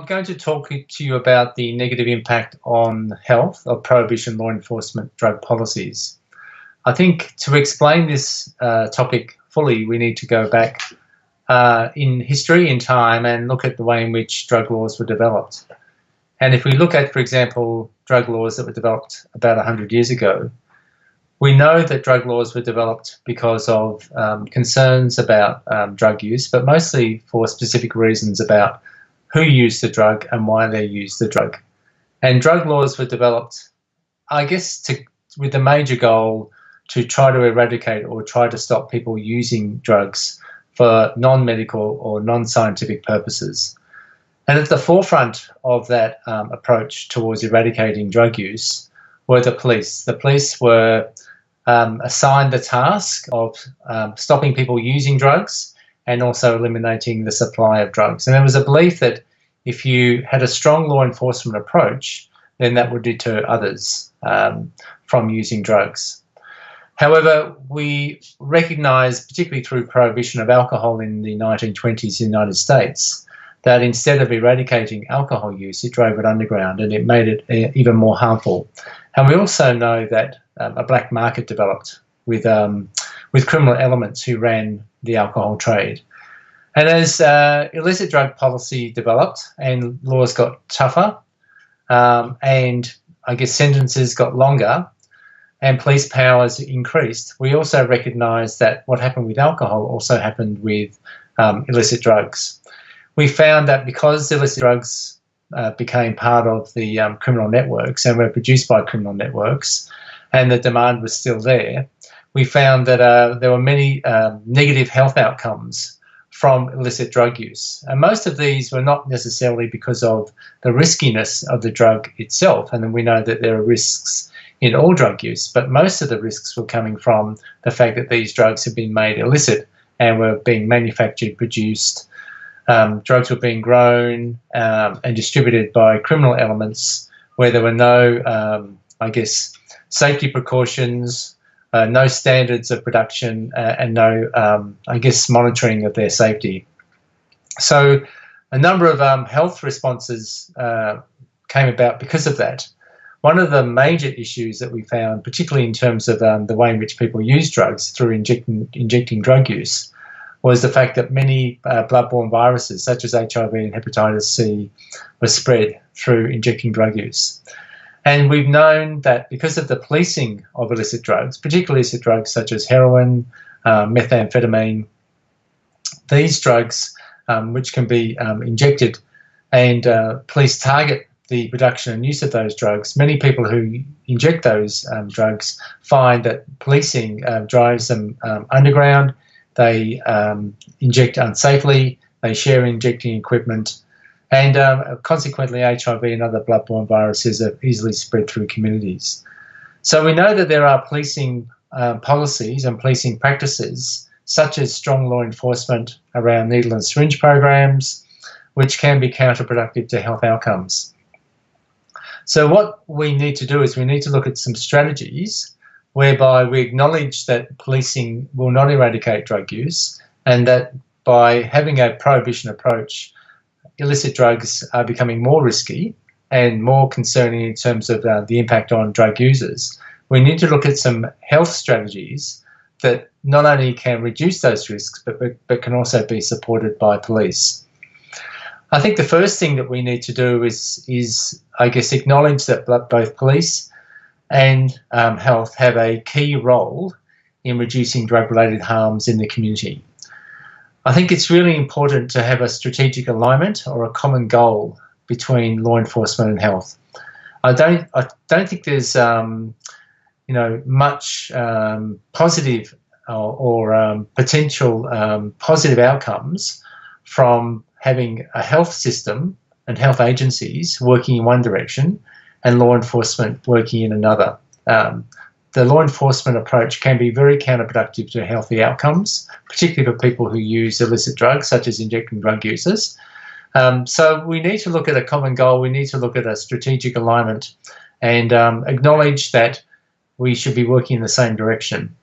I'm going to talk to you about the negative impact on health of prohibition law enforcement drug policies. I think to explain this topic fully, we need to go back in history, in time, and look at the way in which drug laws were developed. And if we look at, for example, drug laws that were developed about 100 years ago, we know that drug laws were developed because of concerns about drug use, but mostly for specific reasons about who used the drug and why they used the drug. And drug laws were developed, I guess, with the major goal to try to eradicate or try to stop people using drugs for non-medical or non-scientific purposes. And at the forefront of that approach towards eradicating drug use were the police. The police were assigned the task of stopping people using drugs and also eliminating the supply of drugs. And there was a belief that if you had a strong law enforcement approach, then that would deter others from using drugs. However, we recognise, particularly through prohibition of alcohol in the 1920s in the United States, that instead of eradicating alcohol use, it drove it underground and it made it even more harmful. And we also know that a black market developed with criminal elements who ran the alcohol trade. And as illicit drug policy developed and laws got tougher and I guess sentences got longer and police powers increased, we also recognised that what happened with alcohol also happened with illicit drugs. We found that because illicit drugs became part of the criminal networks and were produced by criminal networks and the demand was still there, we found that there were many negative health outcomes from illicit drug use. And most of these were not necessarily because of the riskiness of the drug itself, and then we know that there are risks in all drug use, but most of the risks were coming from the fact that these drugs had been made illicit and were being manufactured, produced. Drugs were being grown and distributed by criminal elements where there were no, I guess, safety precautions, no standards of production, and no, I guess, monitoring of their safety. So a number of health responses came about because of that. One of the major issues that we found, particularly in terms of the way in which people use drugs through injecting drug use, was the fact that many bloodborne viruses, such as HIV and hepatitis C, were spread through injecting drug use. And we've known that because of the policing of illicit drugs, particularly illicit drugs such as heroin, methamphetamine, these drugs, which can be injected, and police target the production and use of those drugs, many people who inject those drugs find that policing drives them underground. They inject unsafely, they share injecting equipment, and consequently HIV and other bloodborne viruses are easily spread through communities. So we know that there are policing policies and policing practices such as strong law enforcement around needle and syringe programs, which can be counterproductive to health outcomes. So what we need to do is we need to look at some strategies whereby we acknowledge that policing will not eradicate drug use and that by having a prohibition approach, illicit drugs are becoming more risky and more concerning in terms of the impact on drug users. We need to look at some health strategies that not only can reduce those risks but can also be supported by police. I think the first thing that we need to do is I guess, acknowledge that both police and health have a key role in reducing drug-related harms in the community. I think it's really important to have a strategic alignment or a common goal between law enforcement and health. I don't think there's much positive or potential positive outcomes from having a health system and health agencies working in one direction and law enforcement working in another. The law enforcement approach can be very counterproductive to healthy outcomes, particularly for people who use illicit drugs, such as injecting drug users. So we need to look at a common goal. We need to look at a strategic alignment and acknowledge that we should be working in the same direction.